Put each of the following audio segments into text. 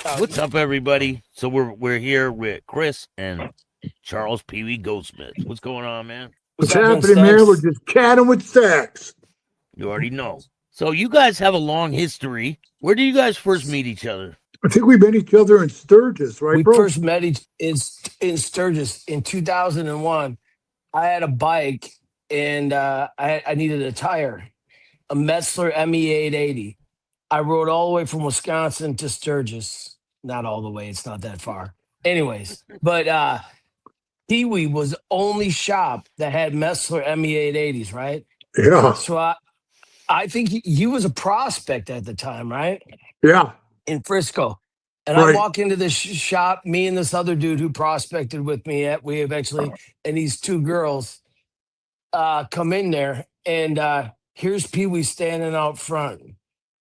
What's up, everybody? So we're here with Chris and Charles PeeWee Goldsmith. What's going on, man? What's happening, man? We're Staxx? just chatting with Staxx. You already know. So you guys have a long history. Where did you guys first meet each other? I think we met each other in Sturgis, right, We bro? first met in Sturgis in 2001. I had a bike and I needed a tire, a Metzler ME880. I rode all the way from Wisconsin to Sturgis. Not all the way, it's not that far. Anyways, but PeeWee was the only shop that had Metzler ME880s, right? Yeah, So I think he was a prospect at the time, right? yeah, In Frisco. And right. I walk into this shop, me and this other dude who prospected with me and these two girls come in there, and here's PeeWee standing out front.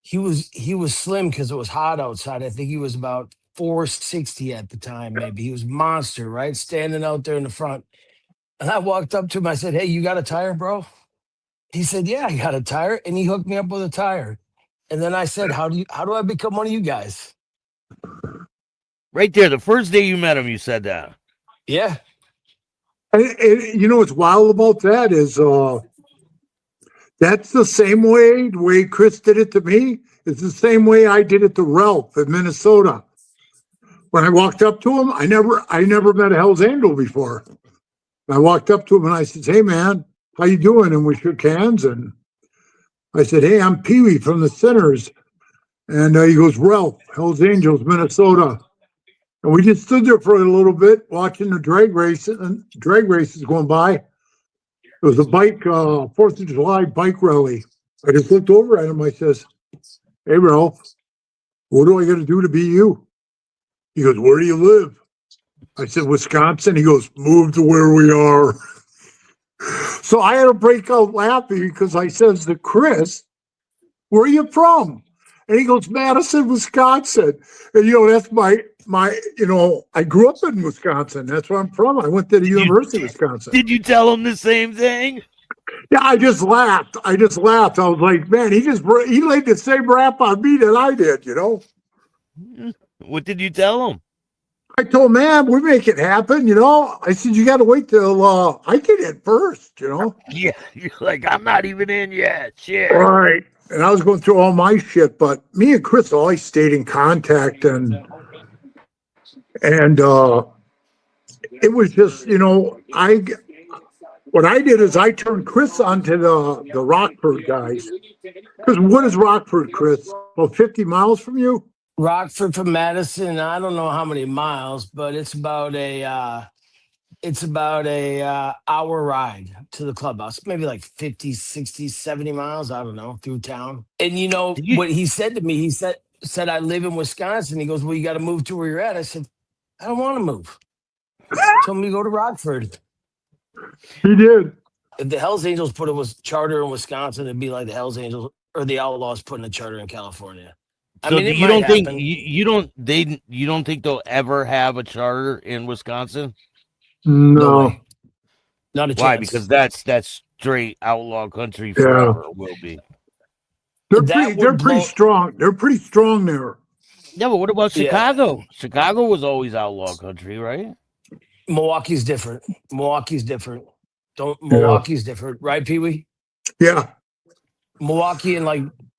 He was slim because it was hot outside. I think he was about 460 at the time, maybe. He was monster, right? Standing out there in the front. And I walked up to him, I said, "Hey, you got a tire, bro?" He said, "Yeah, I got a tire." And he hooked me up with a tire. And then I said, how do I become one of you guys? Right there, the first day you met him, you said that. Yeah. And you know what's wild about that is that's the way Chris did it to me. It's the same way I did it to Ralph in Minnesota. When I walked up to him, I never met a Hell's Angel before. I walked up to him and I said, "Hey, man, how you doing?" And we shook hands, and I said, "Hey, I'm PeeWee from the Sinners." And he goes, "Ralph, Hell's Angels, Minnesota." And we just stood there for a little bit watching the drag races going by. It was a bike, 4th of July bike rally. I just looked over at him. I says, "Hey, Ralph, what do I got to do to be you?" He goes, "Where do you live?" I said, "Wisconsin." He goes, "Move to where we are." So I had to break out laughing because I says to Chris, "Where are you from?" And he goes, "Madison, Wisconsin." And, that's my, I grew up in Wisconsin. That's where I'm from. I went to the University of Wisconsin. Did you tell him the same thing? Yeah, I just laughed. I was like, man, he laid the same rap on me that I did, What did you tell him? I told him, "Man, we make it happen, I said, "You got to wait till I get in first, Yeah, you're like, I'm not even in yet. Shit. Right. And I was going through all my shit, but me and Chris always stayed in contact, and it was just, what I did is I turned Chris onto the Rockford guys. Because what is Rockford, Chris? About 50 miles from you? Rockford from Madison, I don't know how many miles, but it's about a hour ride to the clubhouse, maybe like 50, 60, 70 miles, I don't know, through town. And what he said to me, he said I live in Wisconsin. He goes, "Well, you got to move to where you're at." I said, "I don't want to move." Told me to go to Rockford. He did. If the Hells Angels put a charter in Wisconsin, it'd be like the Hells Angels or the Outlaws putting a charter in California. So you don't think you don't think they'll ever have a charter in Wisconsin? No way. Not a chance. Why? Because that's straight outlaw country forever. Will be. They're pretty strong. They're pretty strong there. Yeah, but what about Chicago? Yeah. Chicago was always outlaw country, right? Milwaukee's different. Milwaukee's different, right, PeeWee? Yeah. Milwaukee and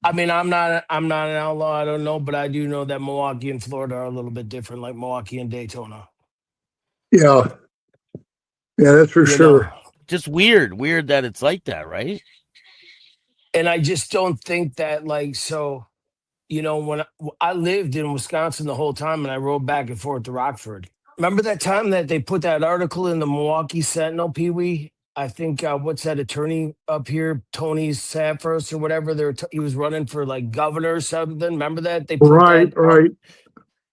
I'm not an outlaw, I don't know, but I do know that Milwaukee and Florida are a little bit different, like Milwaukee and Daytona. Yeah. Yeah, that's for sure. Just weird that it's like that, right? And I just don't think that, when I lived in Wisconsin the whole time and I rode back and forth to Rockford. Remember that time that they put that article in the Milwaukee Sentinel, PeeWee? I think, what's that attorney up here, Tony Saffras or whatever, he was running for governor or something. Remember that? They put right.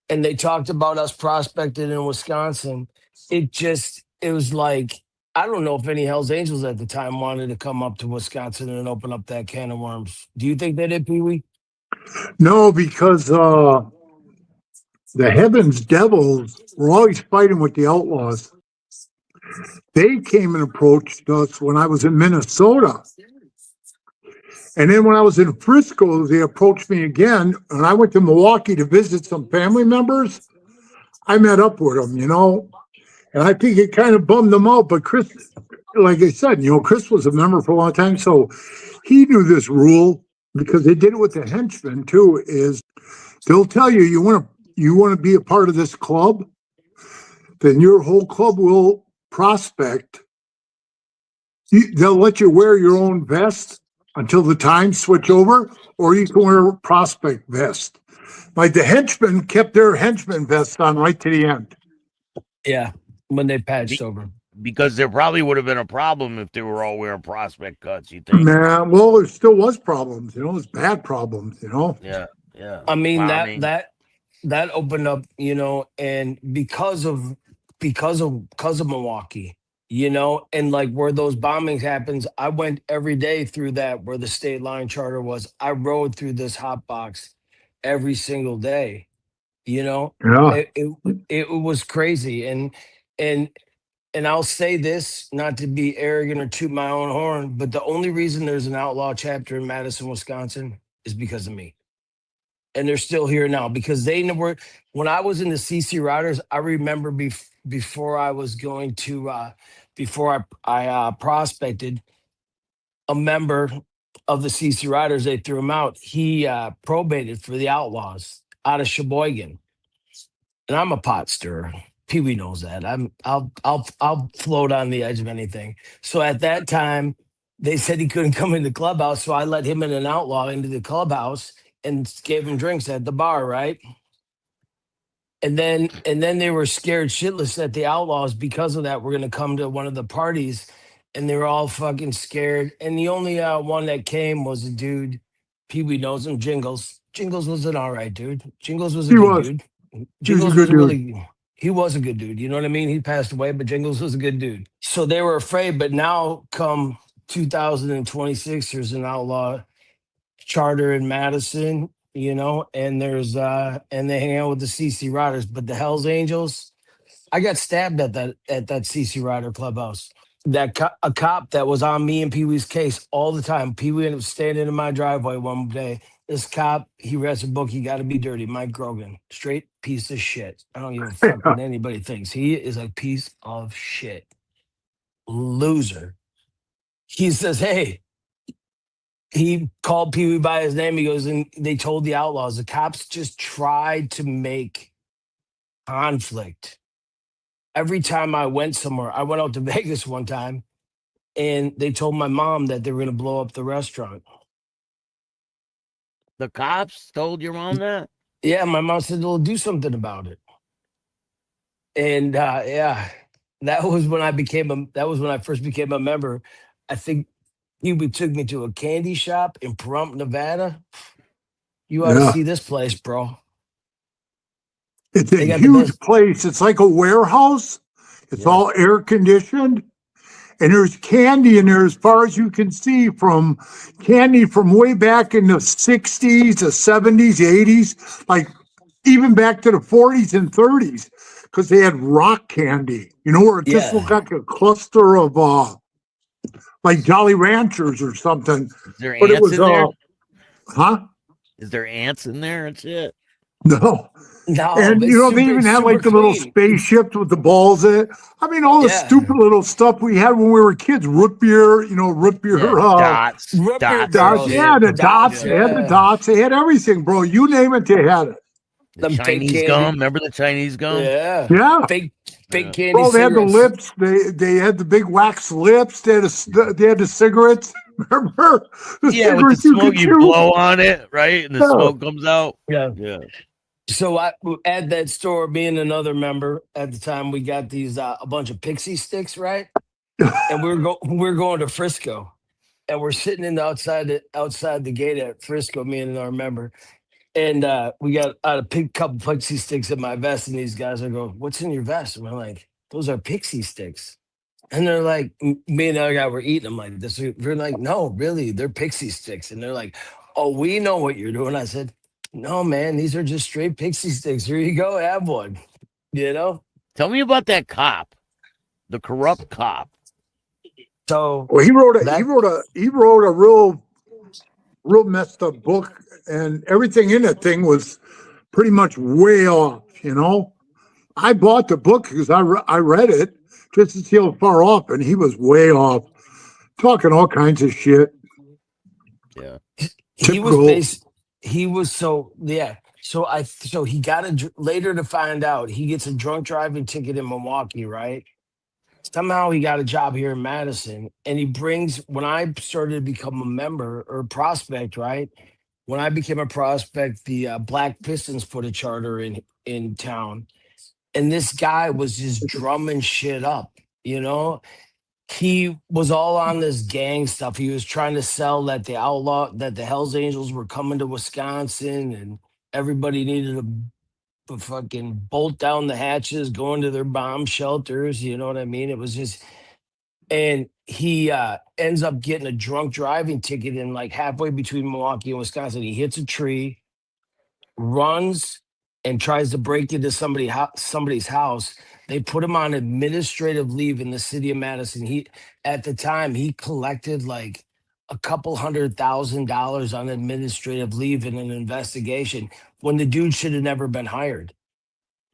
And they talked about us prospecting in Wisconsin. It was like, I don't know if any Hells Angels at the time wanted to come up to Wisconsin and open up that can of worms. Do you think they did, PeeWee? No, because the Heavens Devils were always fighting with the Outlaws. They came and approached us when I was in Minnesota. And then when I was in Frisco, they approached me again, and I went to Milwaukee to visit some family members. I met up with them, and I think it kind of bummed them out. But Chris, like I said, Chris was a member for a long time, so he knew this rule because they did it with the henchmen too. Is they'll tell you you want to be a part of this club, then your whole club will prospect. They'll let you wear your own vest until the times switch over, or you can wear a prospect vest. Like the henchmen kept their henchman vests on right to the end. Yeah, when they patched over. Because there probably would have been a problem if they were all wearing prospect cuts, you think? Man, well, there still was problems, it was bad problems, Yeah, yeah. I mean, Bombing. that opened up, and because of Milwaukee, and like where those bombings happens, I went every day through that where the state line charter was. I rode through this hot box every single day. Yeah. It was crazy, and I'll say this, not to be arrogant or toot my own horn, but the only reason there's an outlaw chapter in Madison, Wisconsin, is because of me. And they're still here now because they were, when I was in the CC Riders, I remember before I was going to, before I prospected, a member of the CC Riders, they threw him out. He probated for the Outlaws out of Sheboygan. And I'm a pot stirrer. PeeWee knows that. I'll float on the edge of anything. So at that time, they said he couldn't come in the clubhouse, so I let him and an outlaw into the clubhouse and gave him drinks at the bar, right? And then they were scared shitless that the outlaws, because of that, were gonna come to one of the parties, and they were all fucking scared. And the only one that came was a dude. PeeWee knows him, Jingles. Jingles was an all right dude. Jingles was a good dude. Jingles was a really, he was a good dude. You know what I mean? He passed away, but Jingles was a good dude. So they were afraid. But now, come 2026, there's an outlaw charter in Madison, and there's and they hang out with the CC Riders. But the Hells Angels, I got stabbed at that CC Rider clubhouse. A cop that was on me and PeeWee's case all the time. PeeWee ended up standing in my driveway one day. This cop, he read a book, He Gotta Be Dirty, Mike Grogan. Straight piece of shit. I don't give a fuck what anybody thinks. He is a piece of shit. Loser. He says, hey, he called PeeWee by his name. He goes, and they told the outlaws, the cops just tried to make conflict. Every time I went somewhere, I went out to Vegas one time, and they told my mom that they were going to blow up the restaurant. The cops told your mom that? Yeah, my mom said they'll do something about it. And yeah, that was when I first became a member. I think he took me to a candy shop in Pahrump, Nevada. You ought to see this place, bro. It's a huge place. It's like a warehouse. It's all air conditioned. And there's candy in there as far as you can see, from candy from way back in the 60s, the 70s, the 80s, like even back to the 40s and 30s, because they had rock candy, where it just looked like a cluster of like Jolly Ranchers or something. Is there ants in there? Huh? Is there ants in there and shit? No. No, and they even had like the little spaceships with the balls in it. I mean, all the stupid little stuff we had when we were kids. Root beer, root beer. Dots. Dots. Yeah, the dots. They had the dots. They had everything, bro. You name it, they had it. The Chinese gum. Remember the Chinese gum? Yeah. Yeah. Fake candy. Bro, they had the lips. They had the big wax lips. They had the cigarettes. Remember? With the smoke you blow on it, right? And the smoke comes out. Yeah. Yeah. So at that store, being another member at the time, we got these a bunch of pixie sticks, right? And we're going to Frisco, and we're sitting in outside the gate at Frisco, me and our member, and we got a couple pixie sticks in my vest, and these guys are going, "What's in your vest?" And we're like, "Those are pixie sticks." And they're like, me and the other guy were eating them like this. We're like, "No, really, they're pixie sticks." And they're like, "Oh, we know what you're doing." I said, "No, man, these are just straight pixie sticks. Here you go, have one." Tell me about that cop, the corrupt cop. So he wrote a real real messed up book, and everything in that thing was pretty much way off. I bought the book because I read it just to see how far off, and he was way off, talking all kinds of shit. Yeah. He was Typical. he was so yeah. So he got later to find out he gets a drunk driving ticket in Milwaukee, right? Somehow he got a job here in Madison, and he brings when I started to become a member or prospect, right? When I became a prospect, the Black Pistons put a charter in town, and this guy was just drumming shit up. You know, he was all on this gang stuff. He was trying to sell that the Hells Angels were coming to Wisconsin, and everybody needed to fucking bolt down the hatches, go into their bomb shelters. You know what I mean? It was just, and he ends up getting a drunk driving ticket in like halfway between Milwaukee and Wisconsin. He hits a tree, runs, and tries to break into somebody's house. They put him on administrative leave in the city of Madison. He at the time he collected like a couple $100,000 on administrative leave in an investigation when the dude should have never been hired.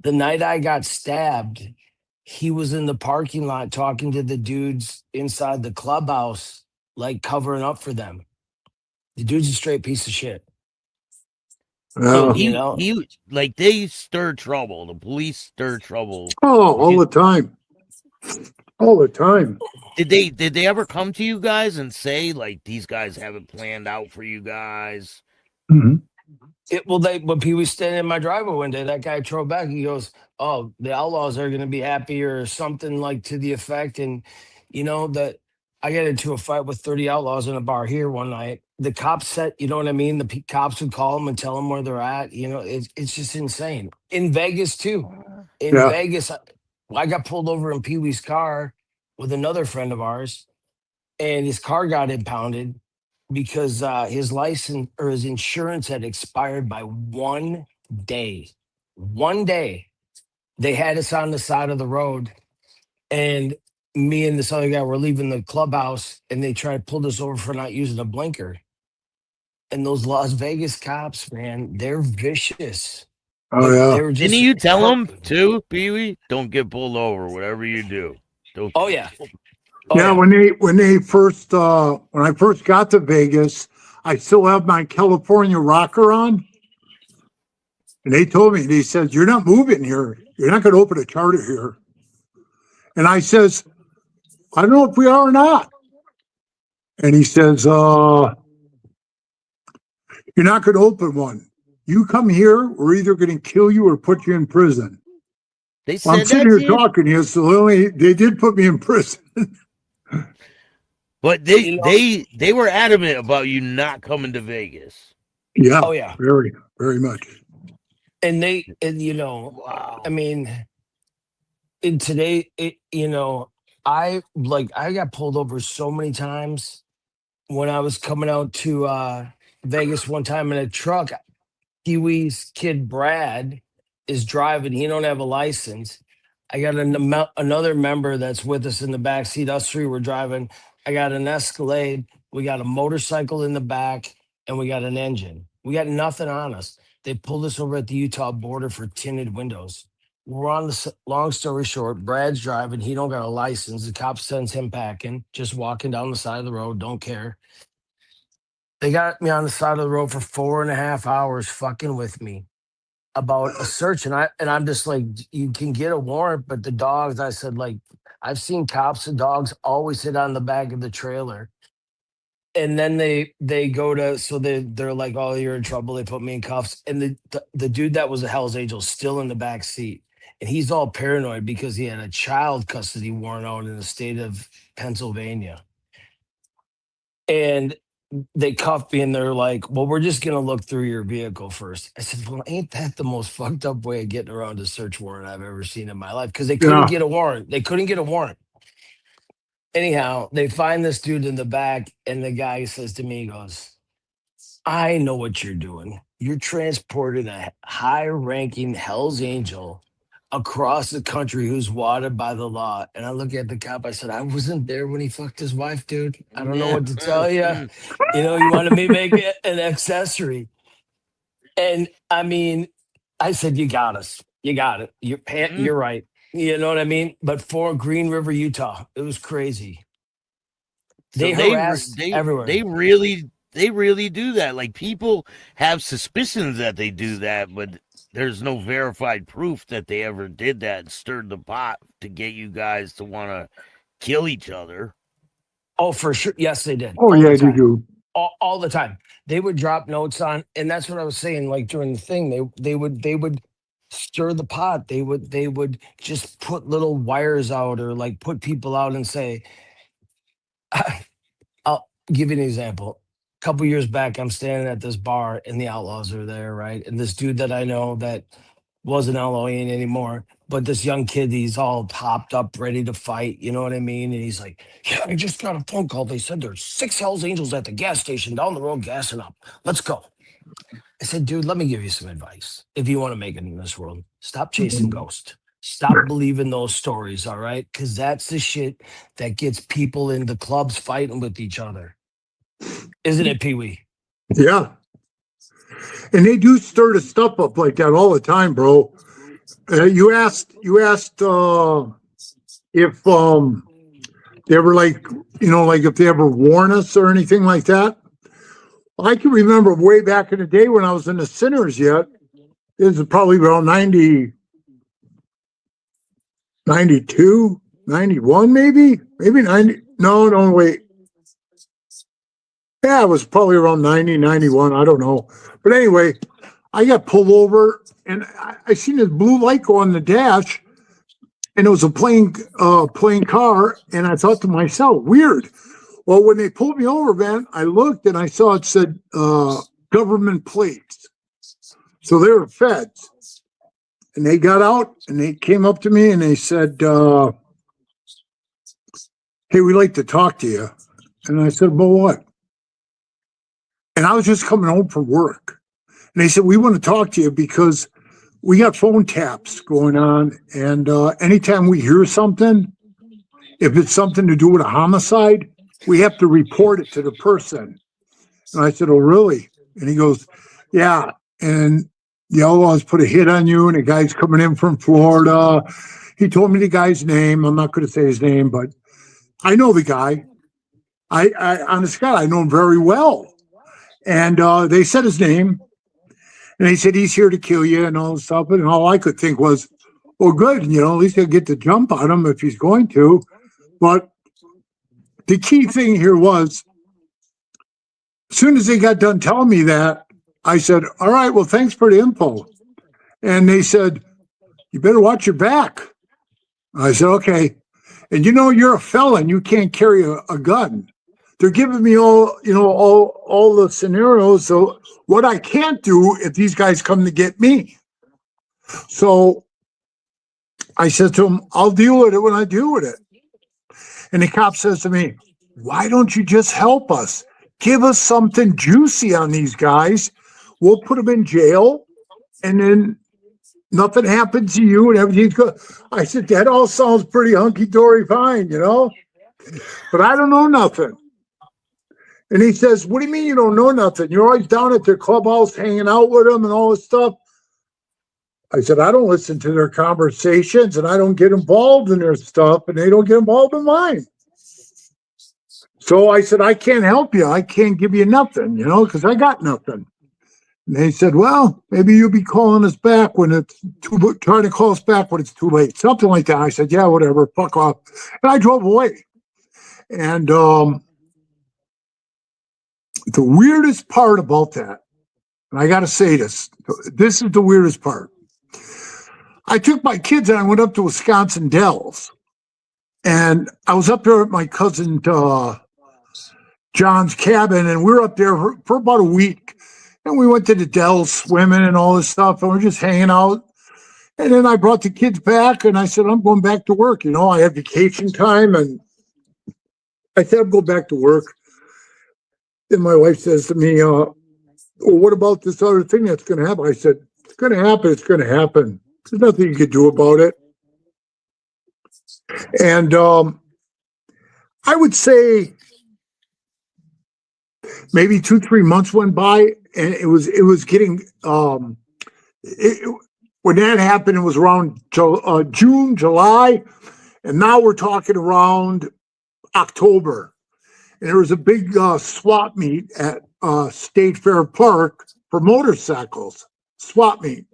The night I got stabbed, he was in the parking lot talking to the dudes inside the clubhouse, like covering up for them. The dude's a straight piece of shit. So You know? he like they stir trouble. The police stir trouble. All the time. All the time. Did they ever come to you guys and say like these guys have it planned out for you guys? Mm-hmm. When Pee was standing in my driveway one day, that guy drove back. He goes, "Oh, the Outlaws are going to be happy," or something like to the effect. And that I got into a fight with 30 outlaws in a bar here one night. The cops said, you know what I mean? The cops would call them and tell them where they're at. It's just insane. In Vegas too. In Yeah. Vegas, I got pulled over in Pee Wee's car with another friend of ours, and his car got impounded because his license or his insurance had expired by 1 day. 1 day. They had us on the side of the road, and me and this other guy were leaving the clubhouse, and they tried to pull us over for not using a blinker. And those Las Vegas cops, man, they're vicious. Oh yeah. They were just. Didn't you tell them too, Pee-wee? Don't get pulled over, whatever you do. Don't. Oh yeah. Yeah, when I first got to Vegas, I still have my California rocker on. And they told me, they said, "You're not moving here. You're not going to open a charter here." And I says, "I don't know if we are or not." And he says, "You're not going to open one. You come here, we're either going to kill you or put you in prison." They said I'm sitting here talking to you, so they did put me in prison. But they were adamant about you not coming to Vegas. Yeah. Oh yeah. Very, very much. And Wow. I mean, in today, I got pulled over so many times when I was coming out to Vegas one time in a truck. Pee-wee's kid Brad is driving. He don't have a license. I got another member that's with us in the back seat. Us three were driving. I got an Escalade. We got a motorcycle in the back, and we got an engine. We got nothing on us. They pulled us over at the Utah border for tinted windows. We're on the long story short. Brad's driving. He don't got a license. The cop sends him packing, just walking down the side of the road. Don't care. They got me on the side of the road for 4.5 hours, fucking with me about a search, and I'm just like, you can get a warrant, but the dogs. I said, like, I've seen cops and dogs always sit on the back of the trailer, and then they go to they're like, oh, you're in trouble. They put me in cuffs, and the dude that was a Hell's Angel still in the back seat, and he's all paranoid because he had a child custody warrant out in the state of Pennsylvania, and they cuffed me and they're like, well, we're just going to look through your vehicle first. I said, well, ain't that the most fucked up way of getting around a search warrant I've ever seen in my life? Because they couldn't get a warrant. They couldn't get a warrant. Anyhow, they find this dude in the back, and the guy says to me, he goes, I know what you're doing. You're transporting a high-ranking Hell's Angel across the country who's wanted by the law. And I look at the cop. I said, I wasn't there when he fucked his wife, dude. I don't know what to tell you. You know, you wanted me to make it an accessory. And I mean, I said, you got us. You got it. You're right. You know what I mean? But for Green River, Utah, it was crazy. They harassed everywhere. They really do that. Like, people have suspicions that they do that, but there's no verified proof that they ever did that and stirred the pot to get you guys to want to kill each other. Oh, for sure. Yes, they did. Oh, yeah, they do. All the time. They would drop notes on, and that's what I was saying. Like during the thing, they would stir the pot. They would just put little wires out, or like put people out and say, I'll give you an example. A couple years back, I'm standing at this bar and the Outlaws are there, right? And this dude that I know that wasn't outlawing anymore, but this young kid, he's all topped up, ready to fight. You know what I mean? And he's like, yeah, I just got a phone call. They said there's 6 Hells Angels at the gas station down the road gassing up. Let's go. I said, dude, let me give you some advice. If you want to make it in this world, stop chasing ghosts. Stop believing those stories, all right? Because that's the shit that gets people in the clubs fighting with each other. Isn't it, Pee-wee? Yeah. And they do stir the stuff up like that all the time, bro. You asked if they ever, like, you know, like if they ever warn us or anything like that. I can remember way back in the day when I was in the Sinners yet. This is probably around 90, 92, 91 maybe 90. No, wait. Yeah, it was probably around 90, 91. I don't know. But anyway, I got pulled over and I seen this blue light go on the dash, and it was a plain car. And I thought to myself, weird. Well, when they pulled me over, man, I looked and I saw it said government plates. So they were feds. And they got out and they came up to me and they said, hey, we'd like to talk to you. And I said, well, what? And I was just coming home from work. And they said, we want to talk to you because we got phone taps going on. And anytime we hear something, if it's something to do with a homicide, we have to report it to the person. And I said, oh, really? And he goes, yeah. And the Outlaws put a hit on you, and the guy's coming in from Florida. He told me the guy's name. I'm not going to say his name, but I know the guy. I honest God, I know him very well. And they said his name, and they said he's here to kill you and all this stuff. And all I could think was, well, good, you know, at least I'll get the jump on him if he's going to. But the key thing here was, as soon as they got done telling me that, I said, all right, well, thanks for the info. And they said, you better watch your back. I said, okay. And you know, you're a felon. You can't carry a gun. They're giving me all the scenarios. So what I can't do if these guys come to get me. So I said to him, I'll deal with it when I deal with it. And the cop says to me, why don't you just help us? Give us something juicy on these guys. We'll put them in jail, and then nothing happens to you and everything's good. I said, that all sounds pretty hunky-dory fine, you know? But I don't know nothing. And he says, what do you mean you don't know nothing? You're always down at their clubhouse hanging out with them and all this stuff. I said, I don't listen to their conversations, and I don't get involved in their stuff, and they don't get involved in mine. So I said, I can't help you. I can't give you nothing, you know, because I got nothing. And they said, well, maybe you'll be calling us back when it's trying to call us back when it's too late. Something like that. I said, yeah, whatever, fuck off. And I drove away. And the weirdest part about that, and I got to say this is the weirdest part. I took my kids and I went up to Wisconsin Dells. And I was up there at my cousin John's cabin, and we were up there for about a week. And we went to the Dells swimming and all this stuff, and we're just hanging out. And then I brought the kids back, and I said, I'm going back to work. You know, I have vacation time, and I said, I'm going back to work. And my wife says to me, well, what about this other thing that's going to happen? I said, it's going to happen. It's going to happen. There's nothing you could do about it. And I would say maybe 2-3 months went by, and it was getting when that happened, it was around June, July, and now we're talking around October. And there was a big swap meet at State Fair Park for motorcycles, swap meet.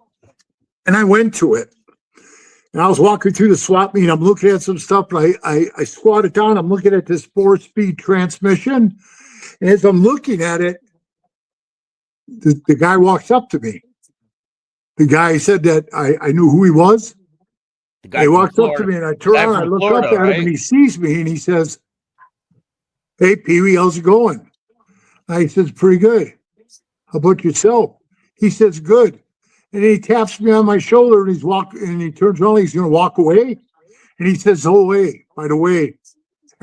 And I went to it. And I was walking through the swap meet. I'm looking at some stuff. And I squatted down. I'm looking at this 4-speed transmission. And as I'm looking at it, the guy walks up to me. The guy said that I knew who he was. The guy He from walks up to Florida. me, and I turn Guy around. I from look Florida, up at him, right? and he sees me, and he says, "Hey, Pee-wee, how's it going?" I says, "Pretty good. How about yourself?" He says, "Good." And then he taps me on my shoulder, and he turns around, he's going to walk away. And he says, "Oh, hey, by the way,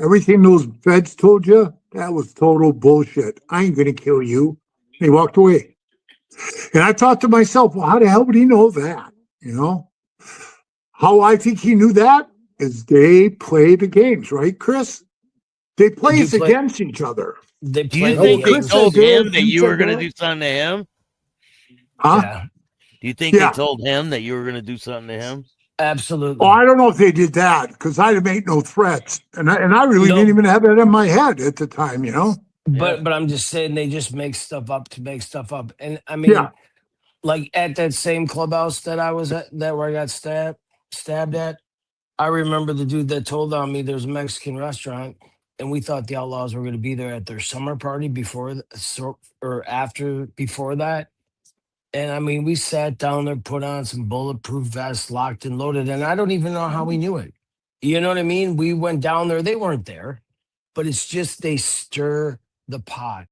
everything those feds told you, that was total bullshit. I ain't going to kill you." And he walked away. And I thought to myself, well, how the hell would he know that? You know? How I think he knew that is they play the games, right, Chris? They play us against each other. They Do you play think the they games. told said him this, that you you were said going to that. do something to him? Huh? Yeah, Do you think Yeah. they told him that you were going to do something to him? absolutely. Oh, I don't know if they did that because I'd made no threats. And I really No. didn't even have that in my head at the time, you know? But I'm just saying they just make stuff up to make stuff up. And I mean, Yeah. like at that same clubhouse that I was at, that where I got stabbed at, I remember the dude that told on me there's a Mexican restaurant, and we thought the Outlaws were going to be there at their summer party before before that. And I mean, we sat down there, put on some bulletproof vests, locked and loaded, and I don't even know how we knew it. You know what I mean? We went down there; they weren't there, but it's just they stir the pot.